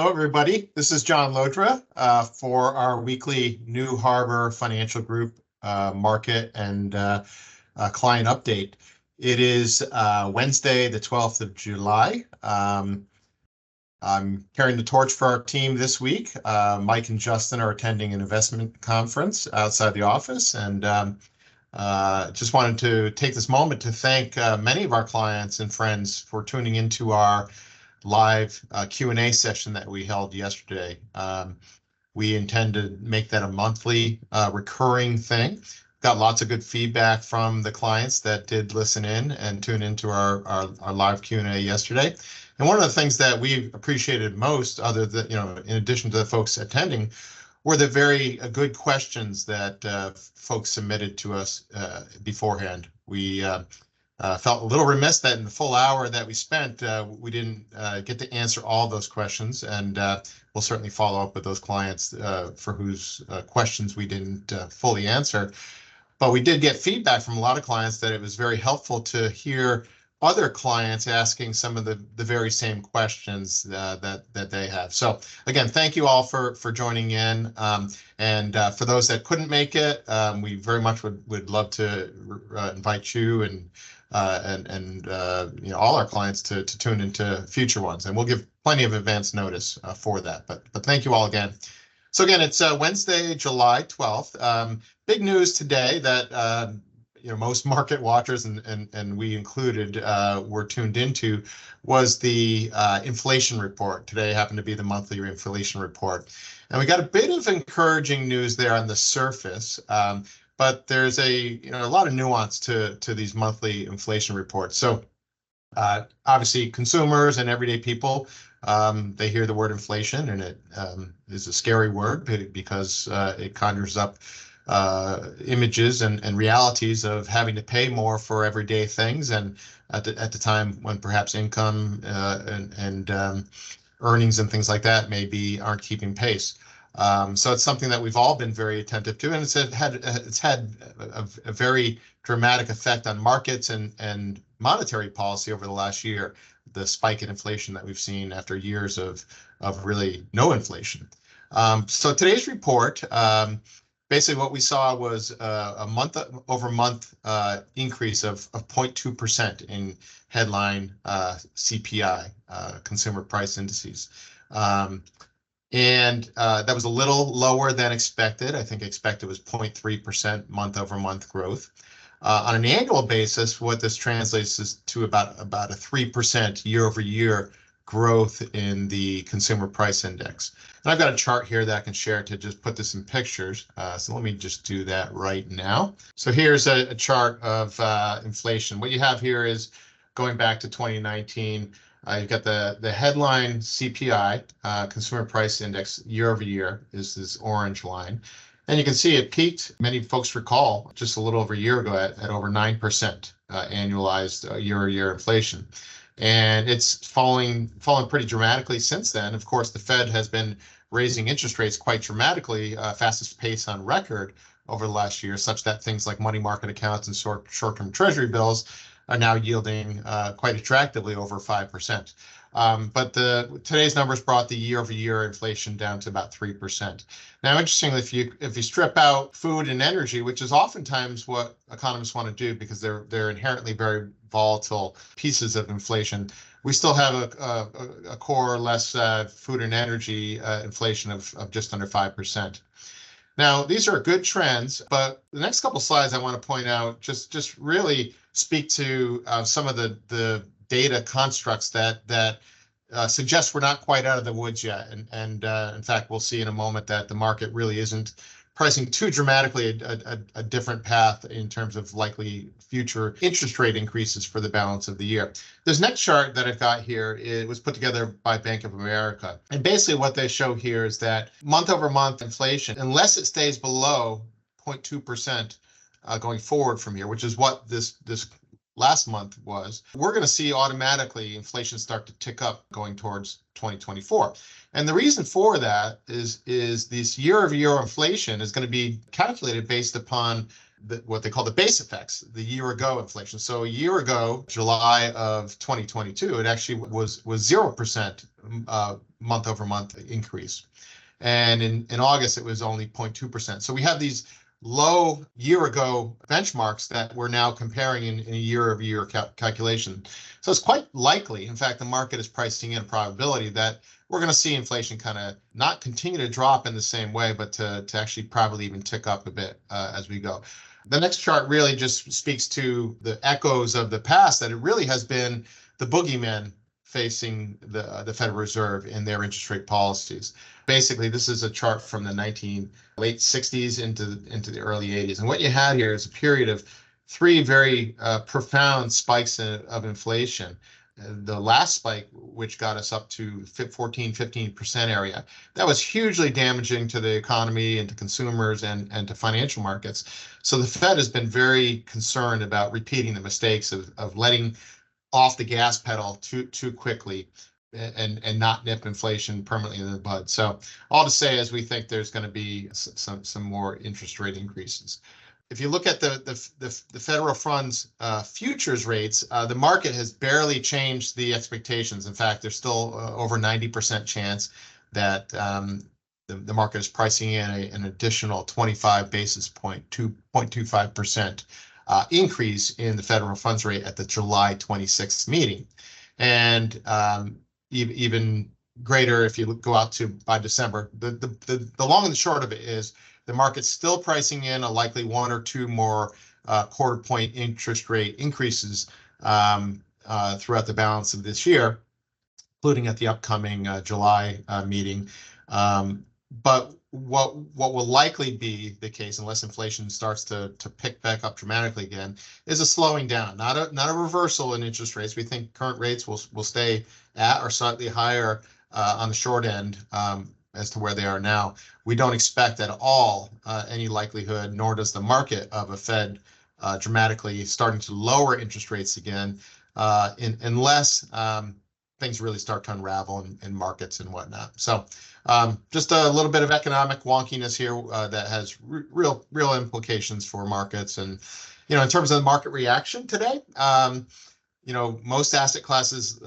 Hello, everybody. This is John Llodra for our weekly New Harbor Financial Group market and client update. It is Wednesday, the 12th of July. I'm carrying the torch for our team this week. Mike and Justin are attending an investment conference outside the office, and just wanted to take this moment to thank many of our clients and friends for tuning into our live Q&A session that we held yesterday. We intend to make that a monthly recurring thing. Got lots of good feedback from the clients that did listen in and tune into our live Q&A yesterday. And one of the things that we appreciated most, other than, in addition to the folks attending, were the very good questions that folks submitted to us beforehand. We felt a little remiss that in the full hour that we spent, we didn't get to answer all those questions, and we'll certainly follow up with those clients for whose questions we didn't fully answer. But we did get feedback from a lot of clients that it was very helpful to hear other clients asking some of the very same questions that they have. So again, thank you all for joining in. And for those that couldn't make it, we very much would love to invite you and all our clients to tune into future ones, and we'll give plenty of advance notice for that. But thank you all again. So again, it's Wednesday, July 12th. Big news today that most market watchers and we included were tuned into was the inflation report. Today happened to be the monthly inflation report, and we got a bit of encouraging news there on the surface. But there's a lot of nuance to these monthly inflation reports. So obviously consumers and everyday people, they hear the word inflation, and it is a scary word because it conjures up images and realities of having to pay more for everyday things, and at the time when perhaps income and earnings and things like that aren't keeping pace. So it's something that we've all been very attentive to, and it's had a very dramatic effect on markets and monetary policy over the last year. The spike in inflation that we've seen after years of really no inflation. So today's report, basically what we saw was a month-over-month increase of 0.2% in headline CPI, consumer price indices. And that was a little lower than expected. I think expected was 0.3% month-over-month growth. On an annual basis, what this translates is to about a 3% year-over-year growth in the consumer price index. And I've got a chart here that I can share to just put this in pictures. So let me just do that right now. So here's a chart of inflation. What you have here is going back to 2019. You've got the headline CPI, consumer price index year over year is this orange line. And you can see it peaked, many folks recall, just a little over a year ago at over 9% annualized year-over-year inflation. And it's falling pretty dramatically since then. Of course, the Fed has been raising interest rates quite dramatically, fastest pace on record over the last year, such that things like money market accounts and short-term treasury bills are now yielding quite attractively over 5%. But today's numbers brought the year-over-year inflation down to about 3%. Now, interestingly, if you strip out food and energy, which is oftentimes what economists want to do because they're inherently very volatile pieces of inflation, we still have a core less food and energy inflation of just under 5%. Now, these are good trends, but the next couple slides I want to point out just really speak to some of the data constructs that suggest we're not quite out of the woods yet. And in fact, we'll see in a moment that the market really isn't pricing too dramatically a different path in terms of likely future interest rate increases for the balance of the year. This next chart that I've got here, it was put together by Bank of America. And basically what they show here is that month over month inflation, unless it stays below 0.2% going forward from here, which is what this last month was, we're going to see automatically inflation start to tick up going towards 2024. And the reason for that is this year-over-year inflation is going to be calculated based upon what they call the base effects, the year ago inflation. So a year ago, July of 2022, it actually was 0% month over month increase. And in August, it was only 0.2%. So we have these low year ago benchmarks that we're now comparing in a year-over-year calculation. So it's quite likely, in fact, the market is pricing in a probability that we're going to see inflation kind of not continue to drop in the same way, but to actually probably even tick up a bit as we go. The next chart really just speaks to the echoes of the past, that it really has been the boogeyman facing the Federal Reserve in their interest rate policies. Basically, this is a chart from the late 60s into the early 80s. And what you had here is a period of three very profound spikes of inflation. The last spike, which got us up to 15% area, that was hugely damaging to the economy and to consumers and to financial markets. So the Fed has been very concerned about repeating the mistakes of letting off the gas pedal too quickly and not nip inflation permanently in the bud. So all to say is we think there's going to be some more interest rate increases. If you look at the federal funds futures rates, the market has barely changed the expectations. In fact, there's still over 90% chance that the market is pricing in an additional 25 basis point, 2.25% increase in the federal funds rate at the July 26th meeting. And even greater if you go out to by December. The long and the short of it is the market's still pricing in a likely one or two more quarter point interest rate increases throughout the balance of this year, including at the upcoming July meeting. But what will likely be the case, unless inflation starts to pick back up dramatically again, is a slowing down, not a reversal in interest rates. We think current rates will stay at or slightly higher on the short end as to where they are now. We don't expect at all any likelihood, nor does the market, of a Fed dramatically starting to lower interest rates again, unless things really start to unravel in markets and whatnot. So just a little bit of economic wonkiness here that has real implications for markets. And, in terms of the market reaction today, most asset classes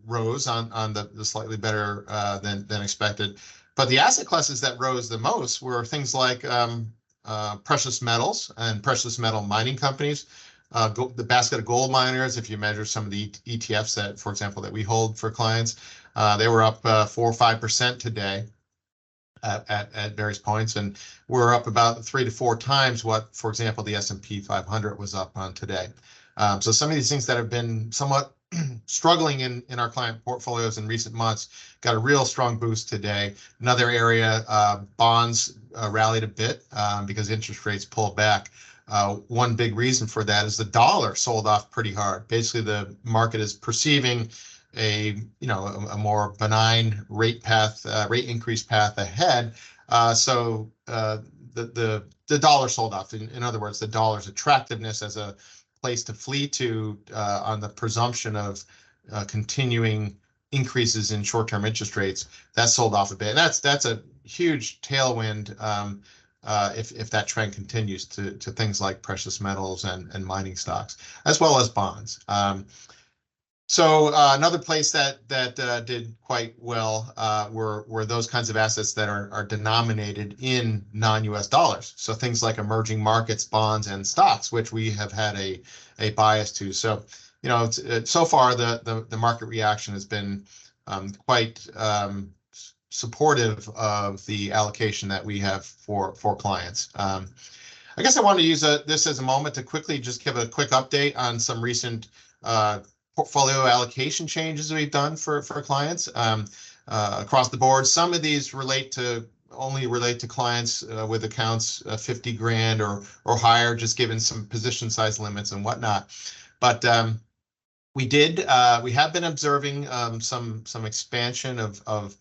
rose on the slightly better than expected. But the asset classes that rose the most were things like precious metals and precious metal mining companies. The basket of gold miners, if you measure some of the ETFs that, for example, that we hold for clients, they were up 4 or 5% today at various points, and we're up about 3 to 4 times what, for example, the S&P 500 was up on today. So some of these things that have been somewhat struggling in our client portfolios in recent months got a real strong boost today. Another area, bonds rallied a bit because interest rates pulled back. One big reason for that is the dollar sold off pretty hard. Basically, the market is perceiving a more benign rate increase path ahead. So the dollar sold off. In other words, the dollar's attractiveness as a place to flee to on the presumption of continuing increases in short-term interest rates, that sold off a bit. And that's a huge tailwind if that trend continues to things like precious metals and mining stocks, as well as bonds. So another place that did quite well were those kinds of assets that are denominated in non-US dollars. So things like emerging markets, bonds, and stocks, which we have had a bias to. So, so far the market reaction has been quite supportive of the allocation that we have for clients. I guess I want to use this as a moment to quickly just give a quick update on some recent portfolio allocation changes we've done for clients across the board. Some of these only relate to clients with accounts 50 grand or higher, just given some position size limits and whatnot. But we have been observing some expansion of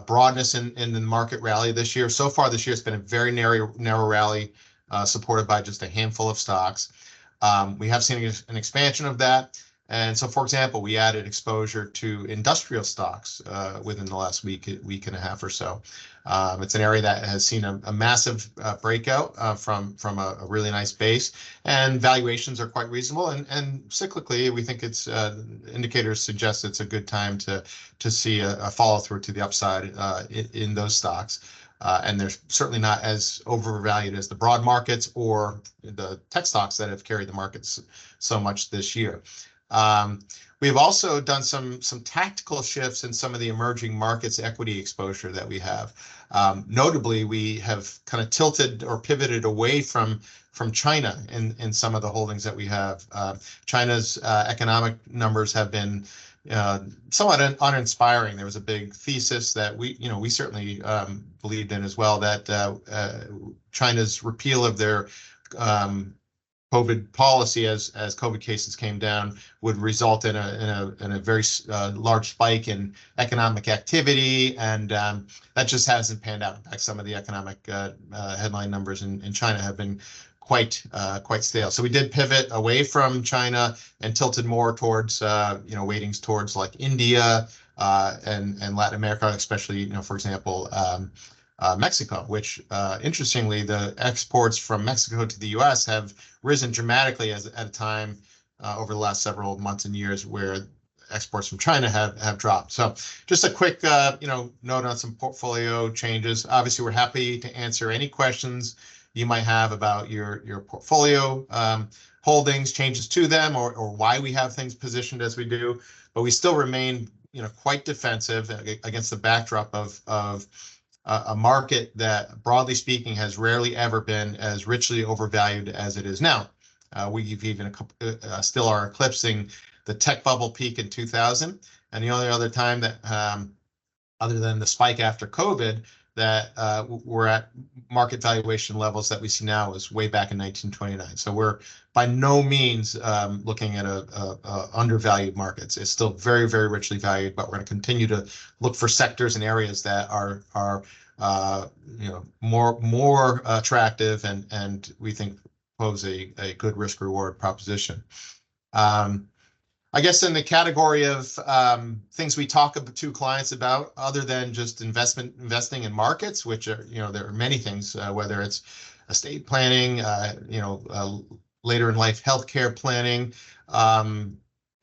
broadness in the market rally this year. So far this year, it's been a very narrow rally supported by just a handful of stocks. We have seen an expansion of that. And so, for example, we added exposure to industrial stocks within the last week and a half or so. It's an area that has seen a massive breakout from a really nice base, and valuations are quite reasonable. And cyclically, we think it's indicators suggest it's a good time to see a follow through to the upside in those stocks. And they're certainly not as overvalued as the broad markets or the tech stocks that have carried the markets so much this year. We've also done some tactical shifts in some of the emerging markets equity exposure that we have. Notably, we have kind of tilted or pivoted away from China in some of the holdings that we have. China's economic numbers have been somewhat uninspiring. There was a big thesis that we certainly believed in as well, that China's repeal of their COVID policy as COVID cases came down would result in a very large spike in economic activity, and that just hasn't panned out. In fact, some of the economic headline numbers in China have been quite stale. So we did pivot away from China and tilted more towards weightings towards like India and Latin America, especially for example Mexico, which interestingly, the exports from Mexico to the U.S. have risen dramatically at a time over the last several months and years where exports from China have dropped. So just a quick note on some portfolio changes. Obviously, we're happy to answer any questions you might have about your portfolio holdings, changes to them, or why we have things positioned as we do. But we still remain quite defensive against the backdrop of a market that, broadly speaking, has rarely ever been as richly overvalued as it is now. We've even still are eclipsing the tech bubble peak in 2000, and the only other time that, other than the spike after COVID, that we're at market valuation levels that we see now is way back in 1929. So we're by no means looking at a undervalued markets. It's still very, very richly valued, but we're going to continue to look for sectors and areas that are more attractive and we think pose a good risk reward proposition. I guess in the category of things we talk to clients about, other than just investing in markets, which are, there are many things, whether it's estate planning, later in life healthcare planning,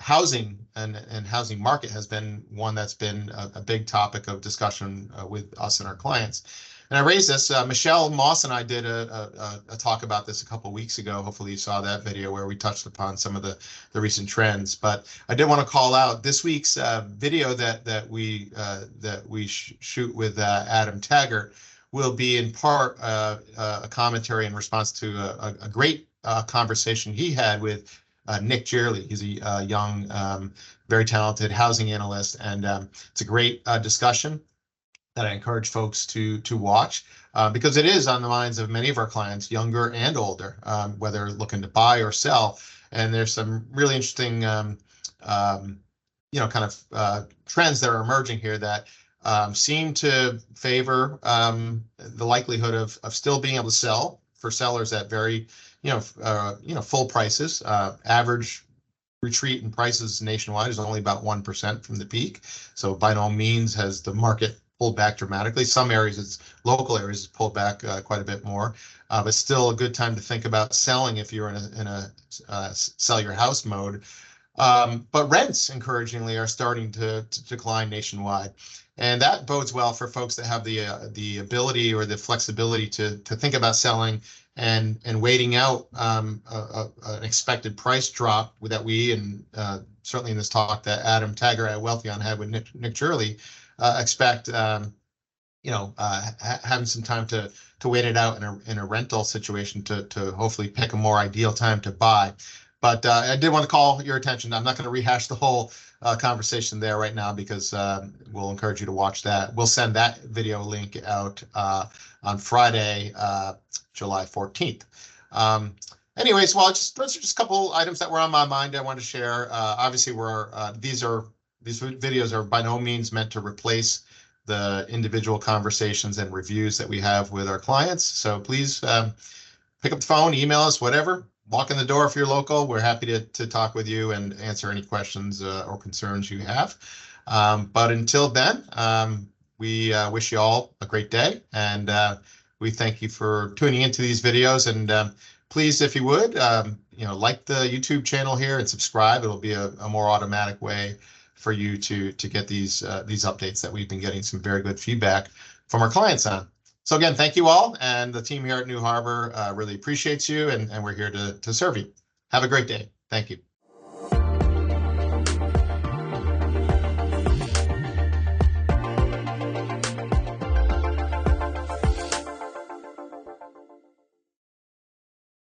housing and housing market has been one that's been a big topic of discussion with us and our clients. And I raised this, Michelle Moss and I did a talk about this a couple of weeks ago. Hopefully you saw that video where we touched upon some of the recent trends. But I did want to call out this week's video that we shoot with Adam Taggart will be in part a commentary in response to a great conversation he had with Nick Jerley. He's a young, very talented housing analyst, and it's a great discussion that I encourage folks to watch because it is on the minds of many of our clients, younger and older, whether looking to buy or sell. And there's some really interesting, kind of trends that are emerging here that seem to favor the likelihood of still being able to sell for sellers at very, full prices. Average retreat in prices nationwide is only about 1% from the peak. So by no means has the market pulled back dramatically. Some areas, local areas, it's pulled back quite a bit more, but still a good time to think about selling if you're in a sell your house mode. But rents, encouragingly, are starting to decline nationwide, and that bodes well for folks that have the ability or the flexibility to think about selling and waiting out an expected price drop that we and certainly in this talk that Adam Taggart at Wealthion had with Nick Jerley. Expect having some time to wait it out in a rental situation to hopefully pick a more ideal time to buy. But I did want to call your attention. I'm not going to rehash the whole conversation there right now because we'll encourage you to watch that. We'll send that video link out on Friday, July 14th. Anyways, well, those are just a couple items that were on my mind I want to share. Obviously, these videos are by no means meant to replace the individual conversations and reviews that we have with our clients. So please pick up the phone, email us, whatever. walk in the door if you're local. We're happy to talk with you and answer any questions or concerns you have. But until then, we wish you all a great day, and we thank you for tuning into these videos. And please, if you would, like the YouTube channel here and subscribe. It'll be a more automatic way for you to get these updates that we've been getting some very good feedback from our clients on. So again, thank you all, and the team here at New Harbor really appreciates you, and we're here to serve you. Have a great day. Thank you.